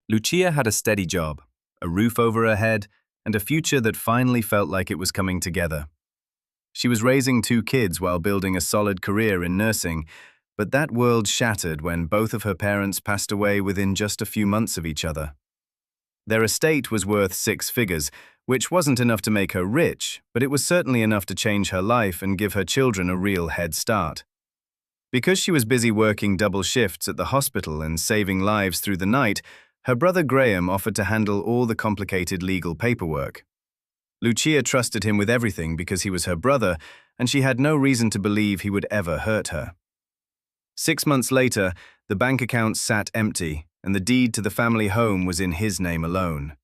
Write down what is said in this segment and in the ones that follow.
Lucia had a steady job, a roof over her head, and a future that finally felt like it was coming together. She was raising 2 kids while building a solid career in nursing, but that world shattered when both of her parents passed away within just a few months of each other. Their estate was worth 6 figures, which wasn't enough to make her rich, but it was certainly enough to change her life and give her children a real head start. Because she was busy working double shifts at the hospital and saving lives through the night, her brother Graham offered to handle all the complicated legal paperwork. Lucia trusted him with everything because he was her brother, and she had no reason to believe he would ever hurt her. 6 months later, the bank account sat empty, and the deed to the family home was in his name alone.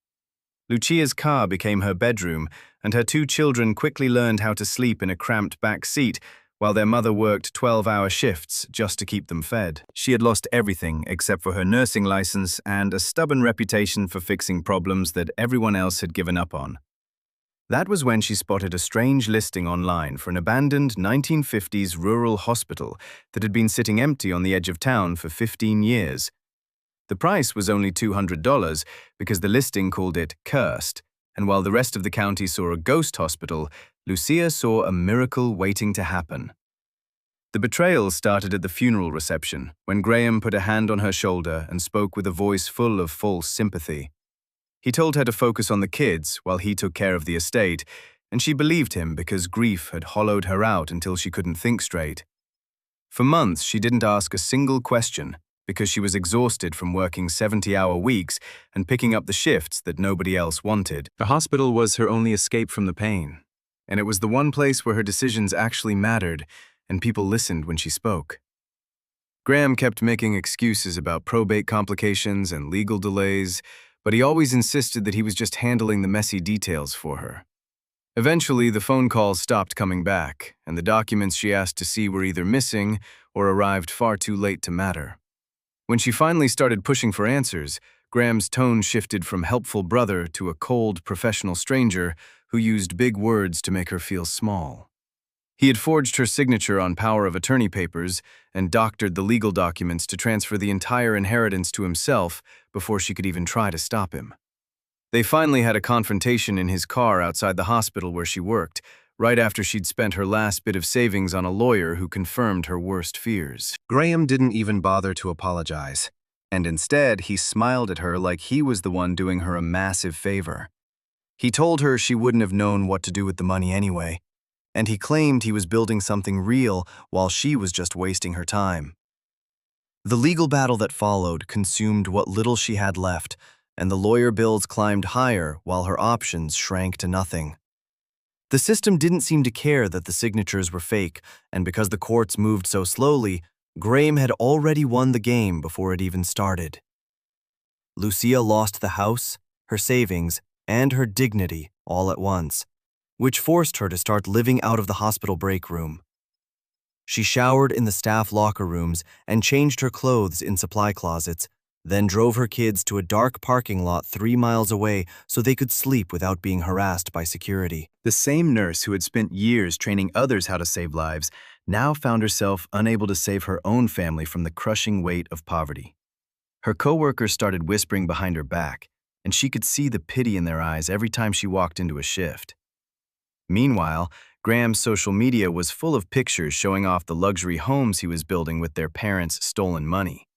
Lucia's car became her bedroom, and her 2 children quickly learned how to sleep in a cramped back seat while their mother worked 12-hour shifts just to keep them fed. She had lost everything except for her nursing license and a stubborn reputation for fixing problems that everyone else had given up on. That was when she spotted a strange listing online for an abandoned 1950s rural hospital that had been sitting empty on the edge of town for 15 years. The price was only $200 because the listing called it cursed, and while the rest of the county saw a ghost hospital, Lucia saw a miracle waiting to happen. The betrayal started at the funeral reception, when Graham put a hand on her shoulder and spoke with a voice full of false sympathy. He told her to focus on the kids while he took care of the estate, and she believed him because grief had hollowed her out until she couldn't think straight. For months, she didn't ask a single question because she was exhausted from working 70-hour weeks and picking up the shifts that nobody else wanted. The hospital was her only escape from the pain, and it was the one place where her decisions actually mattered and people listened when she spoke. Graham kept making excuses about probate complications and legal delays, but he always insisted that he was just handling the messy details for her. Eventually, the phone calls stopped coming back, and the documents she asked to see were either missing or arrived far too late to matter. When she finally started pushing for answers, Graham's tone shifted from helpful brother to a cold, professional stranger who used big words to make her feel small. He had forged her signature on power of attorney papers and doctored the legal documents to transfer the entire inheritance to himself before she could even try to stop him. They finally had a confrontation in his car outside the hospital where she worked, right after she'd spent her last bit of savings on a lawyer who confirmed her worst fears. Graham didn't even bother to apologize, and instead he smiled at her like he was the one doing her a massive favor. He told her she wouldn't have known what to do with the money anyway, and he claimed he was building something real while she was just wasting her time. The legal battle that followed consumed what little she had left, and the lawyer bills climbed higher while her options shrank to nothing. The system didn't seem to care that the signatures were fake, and because the courts moved so slowly, Graham had already won the game before it even started. Lucia lost the house, her savings, and her dignity all at once, which forced her to start living out of the hospital break room. She showered in the staff locker rooms and changed her clothes in supply closets, then drove her kids to a dark parking lot 3 miles away so they could sleep without being harassed by security. The same nurse who had spent years training others how to save lives now found herself unable to save her own family from the crushing weight of poverty. Her coworkers started whispering behind her back, and she could see the pity in their eyes every time she walked into a shift. Meanwhile, Graham's social media was full of pictures showing off the luxury homes he was building with their parents' stolen money.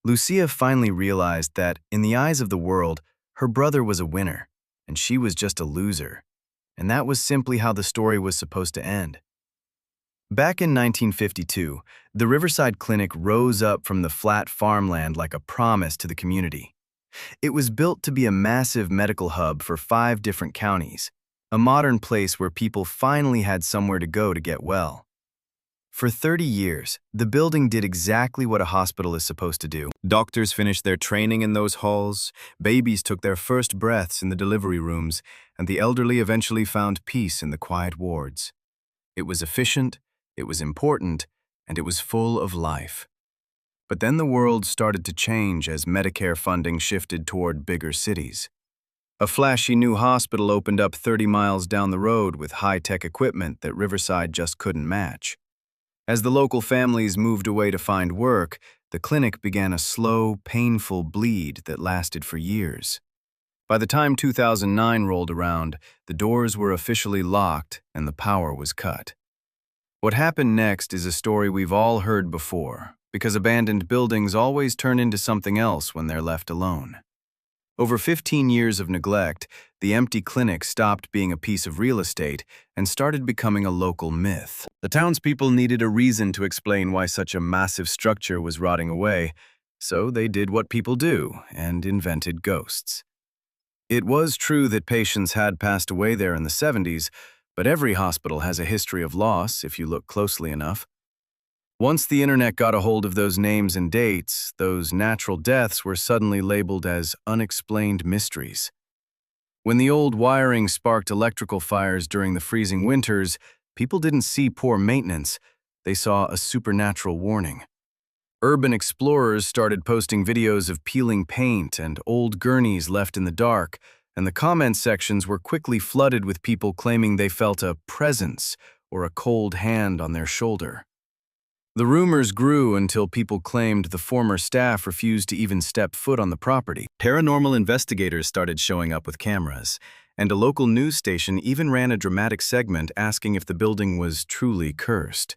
Lucia finally realized that, in the eyes of the world, her brother was a winner, and she was just a loser. And that was simply how the story was supposed to end. Back in 1952, the Riverside Clinic rose up from the flat farmland like a promise to the community. It was built to be a massive medical hub for 5 different counties, a modern place where people finally had somewhere to go to get well. For 30 years, the building did exactly what a hospital is supposed to do. Doctors finished their training in those halls, babies took their first breaths in the delivery rooms, and the elderly eventually found peace in the quiet wards. It was efficient, it was important, and it was full of life. But then the world started to change as Medicare funding shifted toward bigger cities. A flashy new hospital opened up 30 miles down the road with high-tech equipment that Riverside just couldn't match. As the local families moved away to find work, the clinic began a slow, painful bleed that lasted for years. By the time 2009 rolled around, the doors were officially locked and the power was cut. What happened next is a story we've all heard before, because abandoned buildings always turn into something else when they're left alone. Over 15 years of neglect, the empty clinic stopped being a piece of real estate and started becoming a local myth. The townspeople needed a reason to explain why such a massive structure was rotting away, so they did what people do and invented ghosts. It was true that patients had passed away there in the 70s, but every hospital has a history of loss if you look closely enough. Once the internet got a hold of those names and dates, those natural deaths were suddenly labeled as unexplained mysteries. When the old wiring sparked electrical fires during the freezing winters, people didn't see poor maintenance, they saw a supernatural warning. Urban explorers started posting videos of peeling paint and old gurneys left in the dark, and the comment sections were quickly flooded with people claiming they felt a presence or a cold hand on their shoulder. The rumors grew until people claimed the former staff refused to even step foot on the property. Paranormal investigators started showing up with cameras, and a local news station even ran a dramatic segment asking if the building was truly cursed.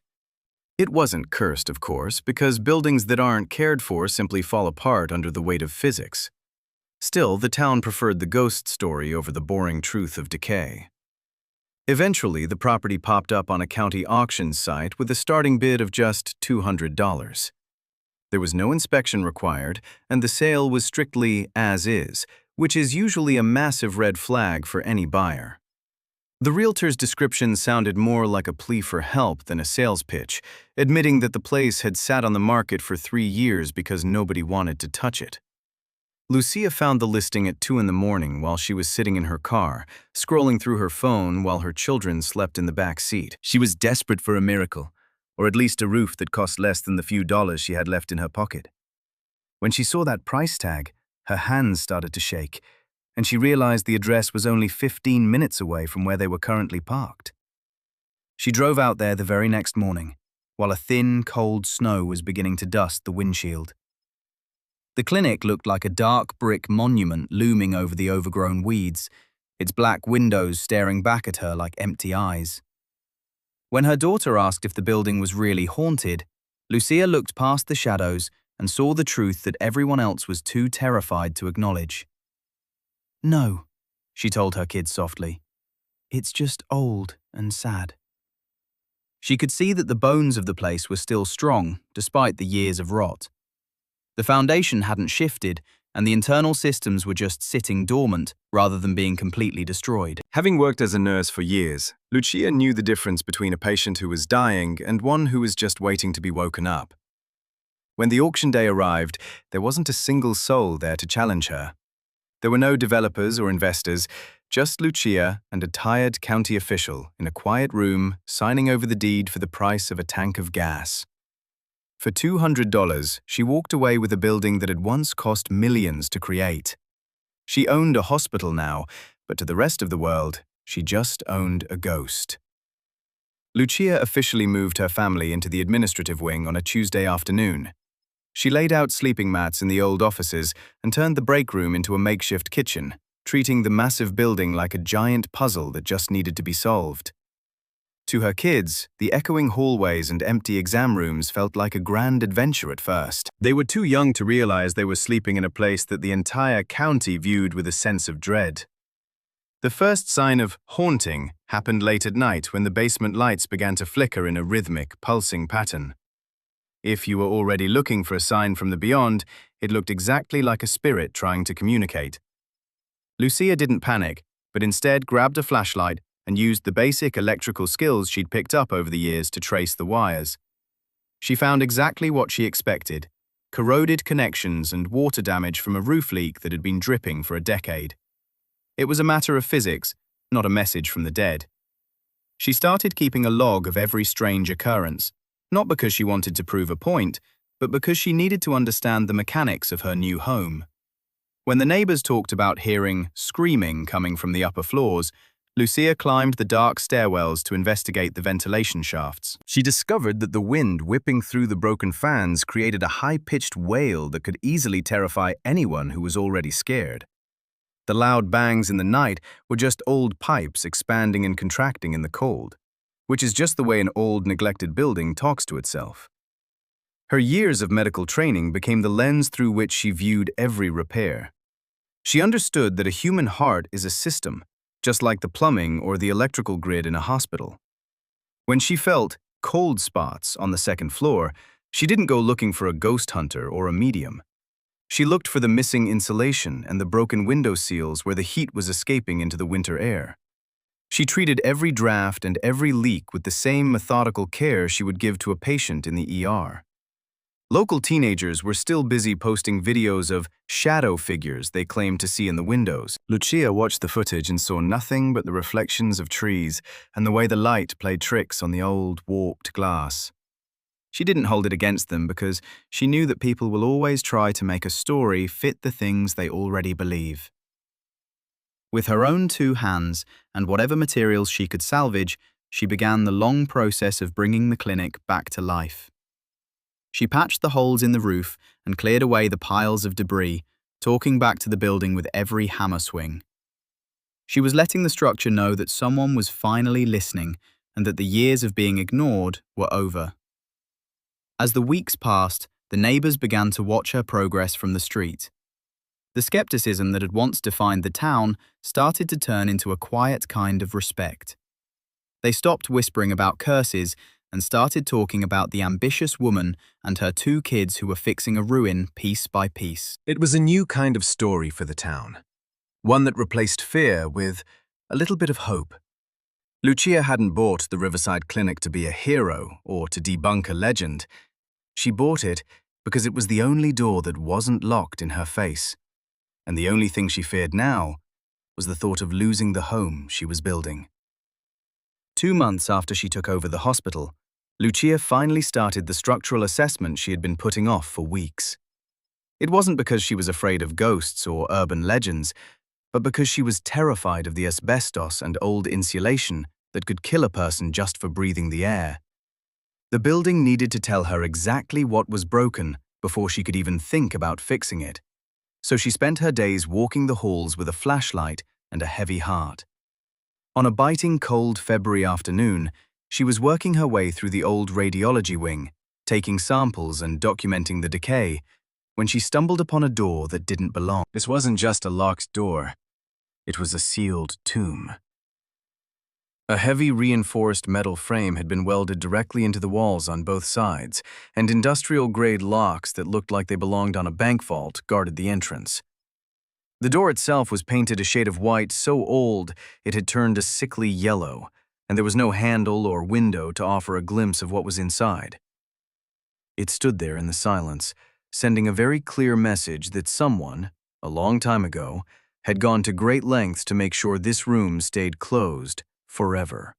It wasn't cursed, of course, because buildings that aren't cared for simply fall apart under the weight of physics. Still, the town preferred the ghost story over the boring truth of decay. Eventually, the property popped up on a county auction site with a starting bid of just $200. There was no inspection required, and the sale was strictly as is, which is usually a massive red flag for any buyer. The realtor's description sounded more like a plea for help than a sales pitch, admitting that the place had sat on the market for 3 years because nobody wanted to touch it. Lucia found the listing at 2 in the morning while she was sitting in her car, scrolling through her phone while her children slept in the back seat. She was desperate for a miracle, or at least a roof that cost less than the few dollars she had left in her pocket. When she saw that price tag, her hands started to shake, and she realized the address was only 15 minutes away from where they were currently parked. She drove out there the very next morning, while a thin, cold snow was beginning to dust the windshield. The clinic looked like a dark brick monument looming over the overgrown weeds, its black windows staring back at her like empty eyes. When her daughter asked if the building was really haunted, Lucia looked past the shadows and saw the truth that everyone else was too terrified to acknowledge. "No," she told her kids softly. "It's just old and sad." She could see that the bones of the place were still strong, despite the years of rot. The foundation hadn't shifted, and the internal systems were just sitting dormant rather than being completely destroyed. Having worked as a nurse for years, Lucia knew the difference between a patient who was dying and one who was just waiting to be woken up. When the auction day arrived, there wasn't a single soul there to challenge her. There were no developers or investors, just Lucia and a tired county official in a quiet room signing over the deed for the price of a tank of gas. For $200, she walked away with a building that had once cost millions to create. She owned a hospital now, but to the rest of the world, she just owned a ghost. Lucia officially moved her family into the administrative wing on a Tuesday afternoon. She laid out sleeping mats in the old offices and turned the break room into a makeshift kitchen, treating the massive building like a giant puzzle that just needed to be solved. To her kids, the echoing hallways and empty exam rooms felt like a grand adventure at first. They were too young to realize they were sleeping in a place that the entire county viewed with a sense of dread. The first sign of haunting happened late at night when the basement lights began to flicker in a rhythmic, pulsing pattern. If you were already looking for a sign from the beyond, it looked exactly like a spirit trying to communicate. Lucia didn't panic, but instead grabbed a flashlight and used the basic electrical skills she'd picked up over the years to trace the wires. She found exactly what she expected: corroded connections and water damage from a roof leak that had been dripping for a decade. It was a matter of physics, not a message from the dead. She started keeping a log of every strange occurrence, not because she wanted to prove a point, but because she needed to understand the mechanics of her new home. When the neighbors talked about hearing screaming coming from the upper floors, Lucia climbed the dark stairwells to investigate the ventilation shafts. She discovered that the wind whipping through the broken fans created a high-pitched wail that could easily terrify anyone who was already scared. The loud bangs in the night were just old pipes expanding and contracting in the cold, which is just the way an old, neglected building talks to itself. Her years of medical training became the lens through which she viewed every repair. She understood that a human heart is a system, just like the plumbing or the electrical grid in a hospital. When she felt cold spots on the second floor, she didn't go looking for a ghost hunter or a medium. She looked for the missing insulation and the broken window seals where the heat was escaping into the winter air. She treated every draft and every leak with the same methodical care she would give to a patient in the ER. Local teenagers were still busy posting videos of shadow figures they claimed to see in the windows. Lucia watched the footage and saw nothing but the reflections of trees and the way the light played tricks on the old, warped glass. She didn't hold it against them because she knew that people will always try to make a story fit the things they already believe. With her own two hands and whatever materials she could salvage, she began the long process of bringing the clinic back to life. She patched the holes in the roof and cleared away the piles of debris, talking back to the building with every hammer swing. She was letting the structure know that someone was finally listening and that the years of being ignored were over. As the weeks passed, the neighbors began to watch her progress from the street. The skepticism that had once defined the town started to turn into a quiet kind of respect. They stopped whispering about curses and started talking about the ambitious woman and her two kids who were fixing a ruin piece by piece. It was a new kind of story for the town, one that replaced fear with a little bit of hope. Lucia hadn't bought the Riverside Clinic to be a hero or to debunk a legend. She bought it because it was the only door that wasn't locked in her face, and the only thing she feared now was the thought of losing the home she was building. 2 months after she took over the hospital, Lucia finally started the structural assessment she had been putting off for weeks. It wasn't because she was afraid of ghosts or urban legends, but because she was terrified of the asbestos and old insulation that could kill a person just for breathing the air. The building needed to tell her exactly what was broken before she could even think about fixing it, so she spent her days walking the halls with a flashlight and a heavy heart. On a biting cold February afternoon, she was working her way through the old radiology wing, taking samples and documenting the decay, when she stumbled upon a door that didn't belong. This wasn't just a locked door. It was a sealed tomb. A heavy reinforced metal frame had been welded directly into the walls on both sides, and industrial-grade locks that looked like they belonged on a bank vault guarded the entrance. The door itself was painted a shade of white so old it had turned a sickly yellow, and there was no handle or window to offer a glimpse of what was inside. It stood there in the silence, sending a very clear message that someone, a long time ago, had gone to great lengths to make sure this room stayed closed forever.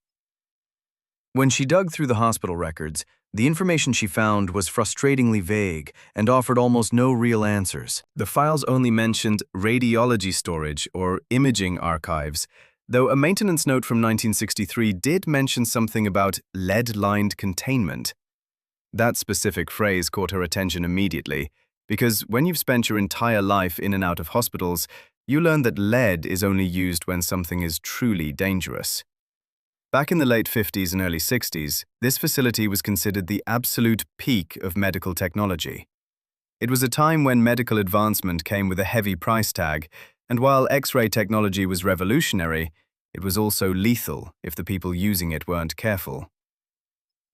When she dug through the hospital records, the information she found was frustratingly vague and offered almost no real answers. The files only mentioned radiology storage or imaging archives, though a maintenance note from 1963 did mention something about lead-lined containment. That specific phrase caught her attention immediately, because when you've spent your entire life in and out of hospitals, you learn that lead is only used when something is truly dangerous. Back in the late 50s and early 60s, this facility was considered the absolute peak of medical technology. It was a time when medical advancement came with a heavy price tag, and while X-ray technology was revolutionary, it was also lethal if the people using it weren't careful.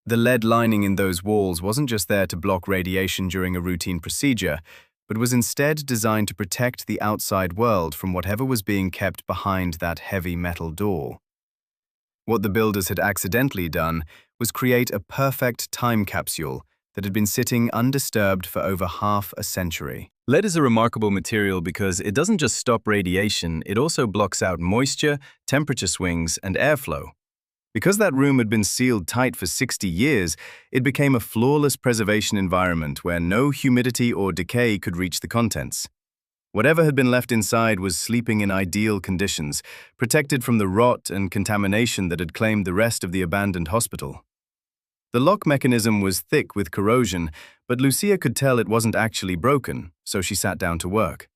The lead lining in those walls wasn't just there to block radiation during a routine procedure, but was instead designed to protect the outside world from whatever was being kept behind that heavy metal door. What the builders had accidentally done was create a perfect time capsule that had been sitting undisturbed for over half a century. Lead is a remarkable material because it doesn't just stop radiation, it also blocks out moisture, temperature swings, and airflow. Because that room had been sealed tight for 60 years, it became a flawless preservation environment where no humidity or decay could reach the contents. Whatever had been left inside was sleeping in ideal conditions, protected from the rot and contamination that had claimed the rest of the abandoned hospital. The lock mechanism was thick with corrosion, but Lucia could tell it wasn't actually broken, so she sat down to work.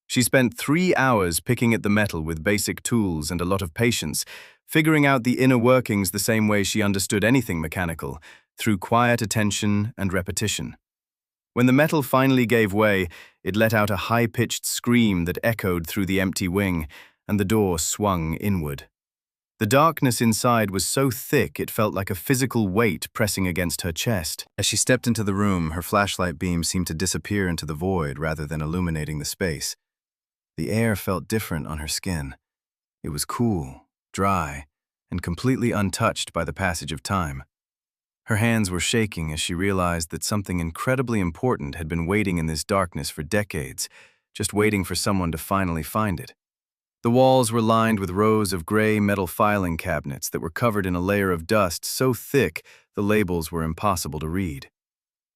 She spent 3 hours picking at the metal with basic tools and a lot of patience, figuring out the inner workings the same way she understood anything mechanical, through quiet attention and repetition. When the metal finally gave way, it let out a high-pitched scream that echoed through the empty wing, and the door swung inward. The darkness inside was so thick it felt like a physical weight pressing against her chest. As she stepped into the room, her flashlight beam seemed to disappear into the void rather than illuminating the space. The air felt different on her skin. It was cool, dry, and completely untouched by the passage of time. Her hands were shaking as she realized that something incredibly important had been waiting in this darkness for decades, just waiting for someone to finally find it. The walls were lined with rows of gray metal filing cabinets that were covered in a layer of dust so thick the labels were impossible to read.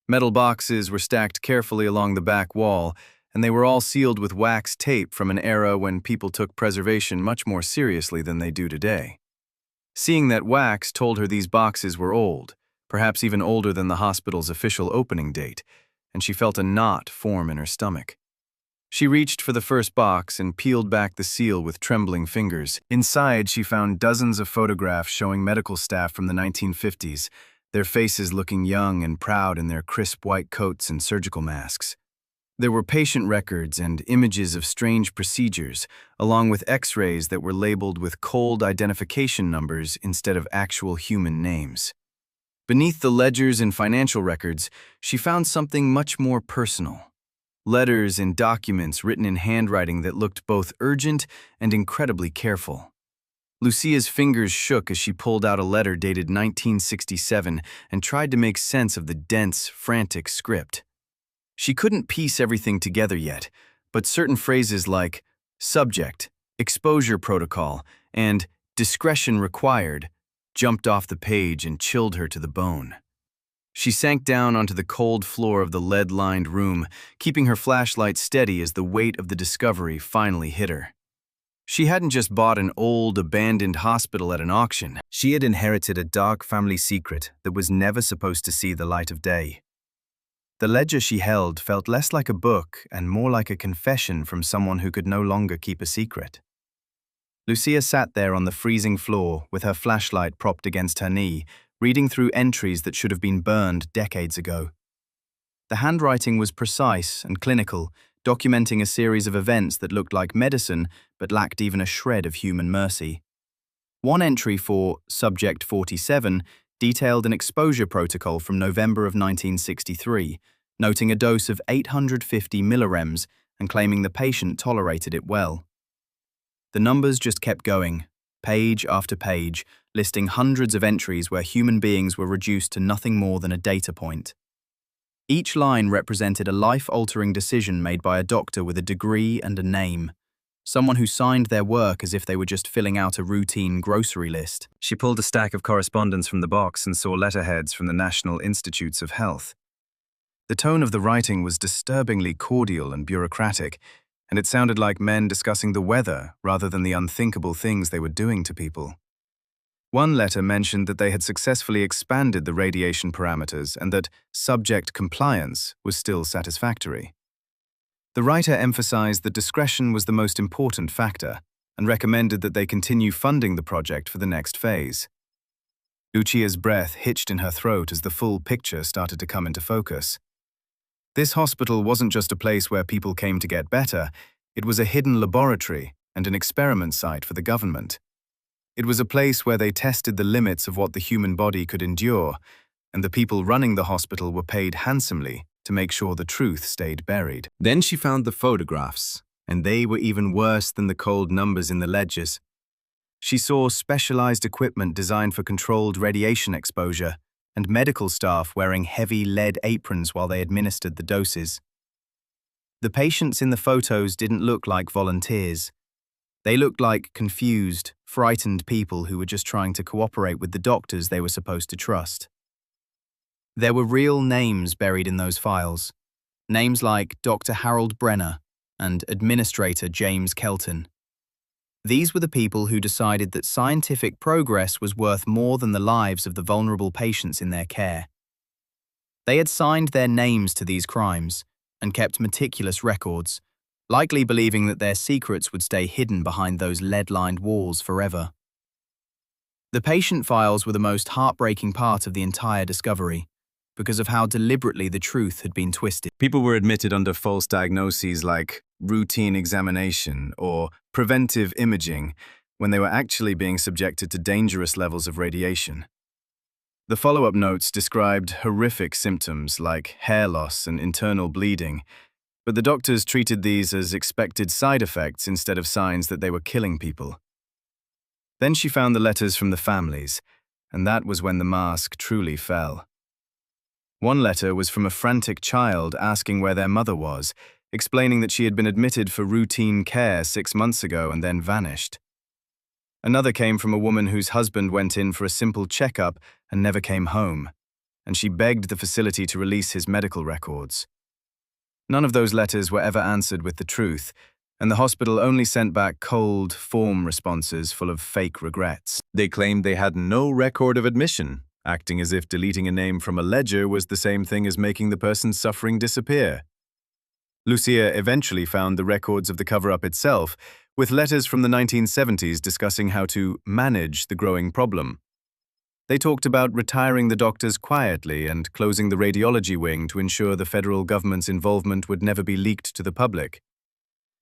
Metal boxes were stacked carefully along the back wall, and they were all sealed with wax tape from an era when people took preservation much more seriously than they do today. Seeing that wax told her these boxes were old, perhaps even older than the hospital's official opening date, and she felt a knot form in her stomach. She reached for the first box and peeled back the seal with trembling fingers. Inside, she found dozens of photographs showing medical staff from the 1950s, their faces looking young and proud in their crisp white coats and surgical masks. There were patient records and images of strange procedures, along with x-rays that were labeled with cold identification numbers instead of actual human names. Beneath the ledgers and financial records, she found something much more personal. Letters and documents written in handwriting that looked both urgent and incredibly careful. Lucia's fingers shook as she pulled out a letter dated 1967 and tried to make sense of the dense, frantic script. She couldn't piece everything together yet, but certain phrases like subject, exposure protocol, and discretion required jumped off the page and chilled her to the bone. She sank down onto the cold floor of the lead-lined room, keeping her flashlight steady as the weight of the discovery finally hit her. She hadn't just bought an old, abandoned hospital at an auction. She had inherited a dark family secret that was never supposed to see the light of day. The ledger she held felt less like a book and more like a confession from someone who could no longer keep a secret. Lucia sat there on the freezing floor with her flashlight propped against her knee, reading through entries that should have been burned decades ago. The handwriting was precise and clinical, documenting a series of events that looked like medicine but lacked even a shred of human mercy. One entry for Subject 47 detailed an exposure protocol from November of 1963, noting a dose of 850 millirems and claiming the patient tolerated it well. The numbers just kept going, page after page, listing hundreds of entries where human beings were reduced to nothing more than a data point. Each line represented a life-altering decision made by a doctor with a degree and a name, someone who signed their work as if they were just filling out a routine grocery list. She pulled a stack of correspondence from the box and saw letterheads from the National Institutes of Health. The tone of the writing was disturbingly cordial and bureaucratic, and it sounded like men discussing the weather rather than the unthinkable things they were doing to people. One letter mentioned that they had successfully expanded the radiation parameters and that subject compliance was still satisfactory. The writer emphasized that discretion was the most important factor and recommended that they continue funding the project for the next phase. Lucia's breath hitched in her throat as the full picture started to come into focus. This hospital wasn't just a place where people came to get better, it was a hidden laboratory and an experiment site for the government. It was a place where they tested the limits of what the human body could endure, and the people running the hospital were paid handsomely to make sure the truth stayed buried. Then she found the photographs, and they were even worse than the cold numbers in the ledgers. She saw specialized equipment designed for controlled radiation exposure, and medical staff wearing heavy lead aprons while they administered the doses. The patients in the photos didn't look like volunteers. They looked like confused, frightened people who were just trying to cooperate with the doctors they were supposed to trust. There were real names buried in those files. Names like Dr. Harold Brenner, and Administrator James Kelton. These were the people who decided that scientific progress was worth more than the lives of the vulnerable patients in their care. They had signed their names to these crimes and kept meticulous records, likely believing that their secrets would stay hidden behind those lead-lined walls forever. The patient files were the most heartbreaking part of the entire discovery, because of how deliberately the truth had been twisted. People were admitted under false diagnoses like routine examination or preventive imaging when they were actually being subjected to dangerous levels of radiation. The follow-up notes described horrific symptoms like hair loss and internal bleeding, but the doctors treated these as expected side effects instead of signs that they were killing people. Then she found the letters from the families, and that was when the mask truly fell. One letter was from a frantic child asking where their mother was, explaining that she had been admitted for routine care 6 months ago and then vanished. Another came from a woman whose husband went in for a simple checkup and never came home, and she begged the facility to release his medical records. None of those letters were ever answered with the truth, and the hospital only sent back cold, form responses full of fake regrets. They claimed they had no record of admission, acting as if deleting a name from a ledger was the same thing as making the person's suffering disappear. Lucia eventually found the records of the cover-up itself, with letters from the 1970s discussing how to manage the growing problem. They talked about retiring the doctors quietly and closing the radiology wing to ensure the federal government's involvement would never be leaked to the public.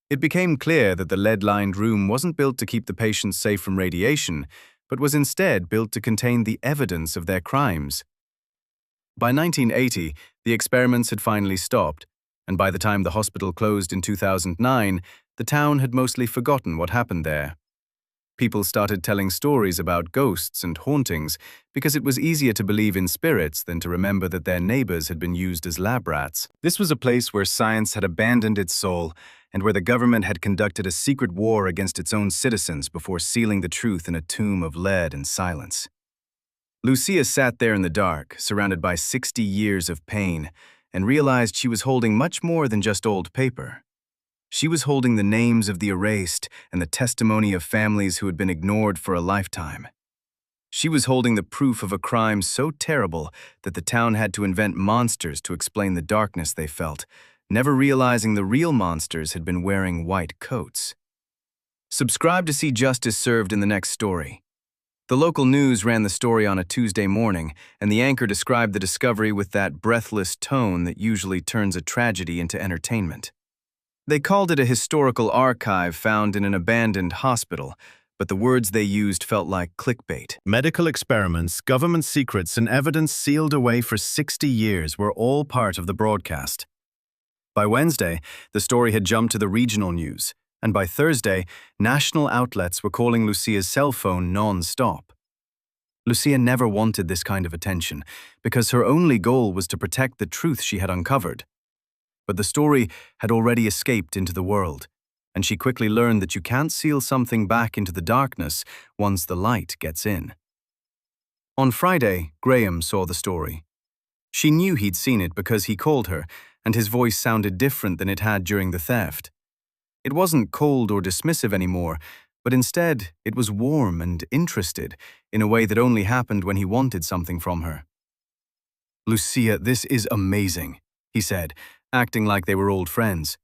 It became clear that the lead-lined room wasn't built to keep the patients safe from radiation, but was instead built to contain the evidence of their crimes. By 1980, the experiments had finally stopped, and by the time the hospital closed in 2009, the town had mostly forgotten what happened there. People started telling stories about ghosts and hauntings because it was easier to believe in spirits than to remember that their neighbors had been used as lab rats. This was a place where science had abandoned its soul and where the government had conducted a secret war against its own citizens before sealing the truth in a tomb of lead and silence. Lucia sat there in the dark, surrounded by 60 years of pain, and realized she was holding much more than just old paper. She was holding the names of the erased and the testimony of families who had been ignored for a lifetime. She was holding the proof of a crime so terrible that the town had to invent monsters to explain the darkness they felt, never realizing the real monsters had been wearing white coats. Subscribe to see justice served in the next story. The local news ran the story on a Tuesday morning, and the anchor described the discovery with that breathless tone that usually turns a tragedy into entertainment. They called it a historical archive found in an abandoned hospital, but the words they used felt like clickbait. Medical experiments, government secrets, and evidence sealed away for 60 years were all part of the broadcast. By Wednesday, the story had jumped to the regional news, and by Thursday, national outlets were calling Lucia's cell phone non-stop. Lucia never wanted this kind of attention, because her only goal was to protect the truth she had uncovered. But the story had already escaped into the world, and she quickly learned that you can't seal something back into the darkness once the light gets in. On Friday, Graham saw the story. She knew he'd seen it because he called her, and his voice sounded different than it had during the theft. It wasn't cold or dismissive anymore, but instead it was warm and interested in a way that only happened when he wanted something from her. "Lucia, this is amazing," he said, acting like they were old friends.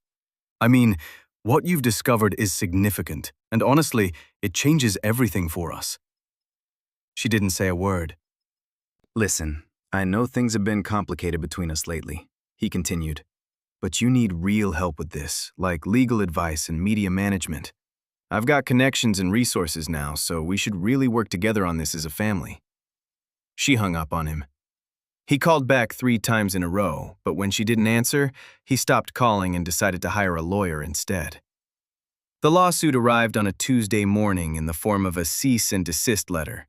"I mean, what you've discovered is significant, and honestly, it changes everything for us." She didn't say a word. "Listen, I know things have been complicated between us lately," he continued, "but you need real help with this, like legal advice and media management. I've got connections and resources now, so we should really work together on this as a family." She hung up on him. He called back 3 times in a row, but when she didn't answer, he stopped calling and decided to hire a lawyer instead. The lawsuit arrived on a Tuesday morning in the form of a cease and desist letter.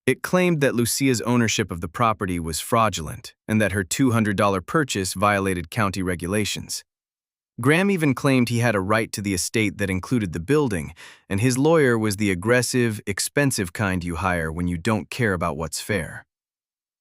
It claimed that Lucia's ownership of the property was fraudulent and that her $200 purchase violated county regulations. Graham even claimed he had a right to the estate that included the building, and his lawyer was the aggressive, expensive kind you hire when you don't care about what's fair.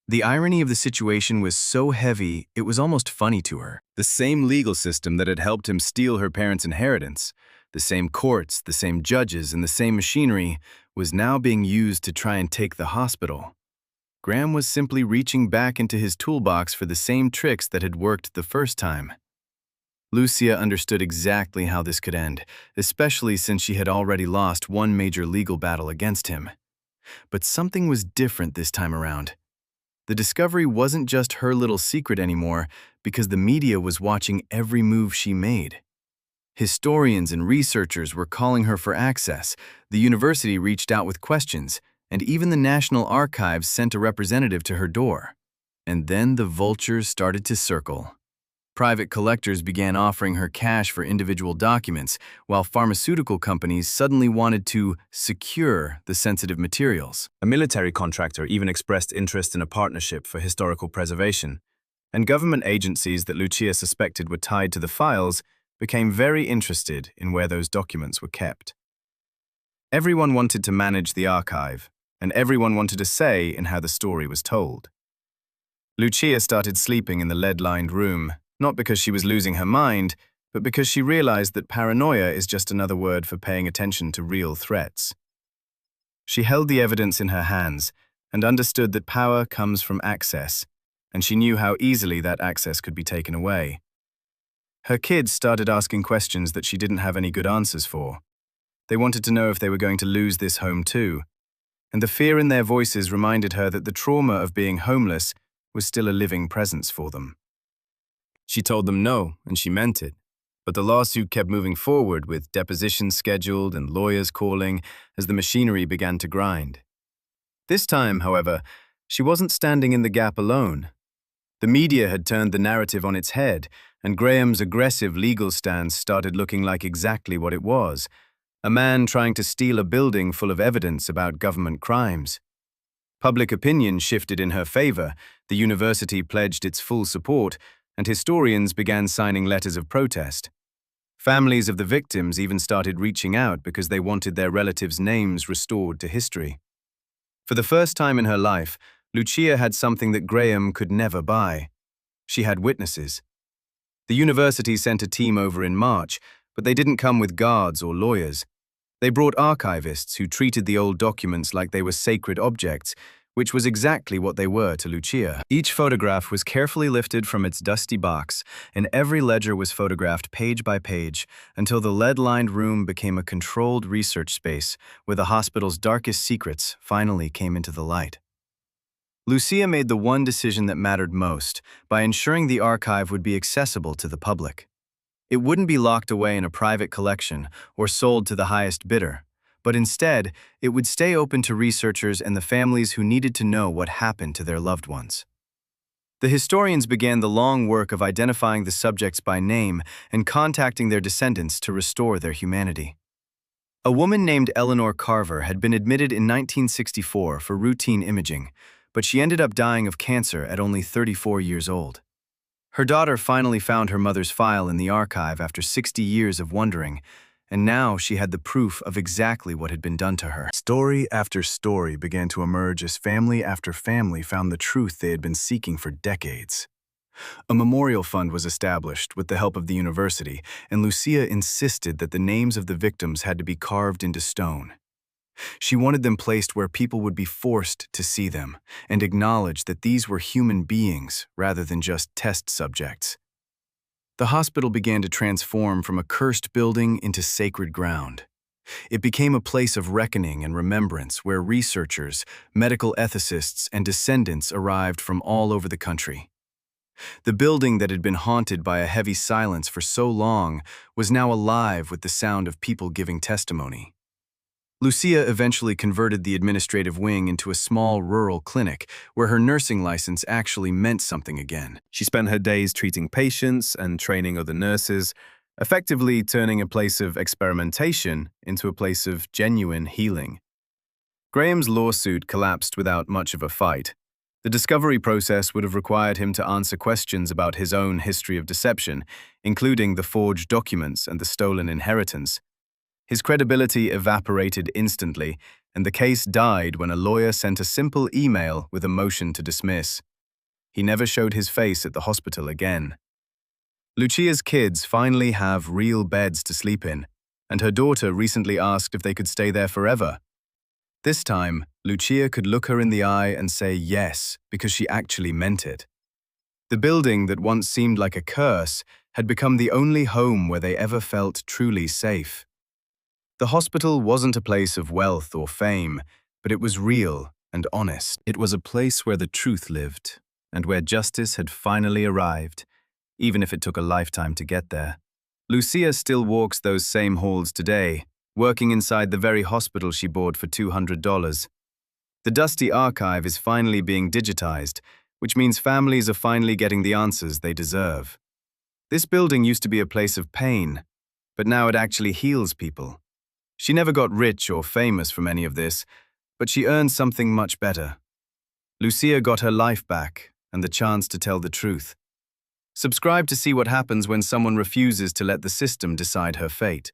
The irony of the situation was so heavy, it was almost funny to her. The same legal system that had helped him steal her parents' inheritance, the same courts, the same judges, and the same machinery was now being used to try and take the hospital. Graham was simply reaching back into his toolbox for the same tricks that had worked the first time. Lucia understood exactly how this could end, especially since she had already lost one major legal battle against him. But something was different this time around. The discovery wasn't just her little secret anymore, because the media was watching every move she made. Historians and researchers were calling her for access, the university reached out with questions, and even the National Archives sent a representative to her door. And then the vultures started to circle. Private collectors began offering her cash for individual documents, while pharmaceutical companies suddenly wanted to secure the sensitive materials. A military contractor even expressed interest in a partnership for historical preservation, and government agencies that Lucia suspected were tied to the files became very interested in where those documents were kept. Everyone wanted to manage the archive, and everyone wanted a say in how the story was told. Lucia started sleeping in the lead-lined room, not because she was losing her mind, but because she realized that paranoia is just another word for paying attention to real threats. She held the evidence in her hands and understood that power comes from access, and she knew how easily that access could be taken away. Her kids started asking questions that she didn't have any good answers for. They wanted to know if they were going to lose this home too, and the fear in their voices reminded her that the trauma of being homeless was still a living presence for them. She told them no, and she meant it. But the lawsuit kept moving forward with depositions scheduled and lawyers calling as the machinery began to grind. This time, however, she wasn't standing in the gap alone. The media had turned the narrative on its head, and Graham's aggressive legal stance started looking like exactly what it was: a man trying to steal a building full of evidence about government crimes. Public opinion shifted in her favor, the university pledged its full support, and historians began signing letters of protest. Families of the victims even started reaching out because they wanted their relatives' names restored to history. For the first time in her life, Lucia had something that Graham could never buy. She had witnesses. The university sent a team over in March, but they didn't come with guards or lawyers. They brought archivists who treated the old documents like they were sacred objects, which was exactly what they were to Lucia. Each photograph was carefully lifted from its dusty box, and every ledger was photographed page by page until the lead-lined room became a controlled research space where the hospital's darkest secrets finally came into the light. Lucia made the one decision that mattered most by ensuring the archive would be accessible to the public. It wouldn't be locked away in a private collection or sold to the highest bidder, but instead, it would stay open to researchers and the families who needed to know what happened to their loved ones. The historians began the long work of identifying the subjects by name and contacting their descendants to restore their humanity. A woman named Eleanor Carver had been admitted in 1964 for routine imaging, but she ended up dying of cancer at only 34 years old. Her daughter finally found her mother's file in the archive after 60 years of wondering, and now she had the proof of exactly what had been done to her. Story after story began to emerge as family after family found the truth they had been seeking for decades. A memorial fund was established with the help of the university, and Lucia insisted that the names of the victims had to be carved into stone. She wanted them placed where people would be forced to see them and acknowledge that these were human beings rather than just test subjects. The hospital began to transform from a cursed building into sacred ground. It became a place of reckoning and remembrance where researchers, medical ethicists, and descendants arrived from all over the country. The building that had been haunted by a heavy silence for so long was now alive with the sound of people giving testimony. Lucia eventually converted the administrative wing into a small rural clinic where her nursing license actually meant something again. She spent her days treating patients and training other nurses, effectively turning a place of experimentation into a place of genuine healing. Graham's lawsuit collapsed without much of a fight. The discovery process would have required him to answer questions about his own history of deception, including the forged documents and the stolen inheritance. His credibility evaporated instantly, and the case died when a lawyer sent a simple email with a motion to dismiss. He never showed his face at the hospital again. Lucia's kids finally have real beds to sleep in, and her daughter recently asked if they could stay there forever. This time, Lucia could look her in the eye and say yes, because she actually meant it. The building that once seemed like a curse had become the only home where they ever felt truly safe. The hospital wasn't a place of wealth or fame, but it was real and honest. It was a place where the truth lived, and where justice had finally arrived, even if it took a lifetime to get there. Lucia still walks those same halls today, working inside the very hospital she bought for $200. The dusty archive is finally being digitized, which means families are finally getting the answers they deserve. This building used to be a place of pain, but now it actually heals people. She never got rich or famous from any of this, but she earned something much better. Lucia got her life back and the chance to tell the truth. Subscribe to see what happens when someone refuses to let the system decide her fate.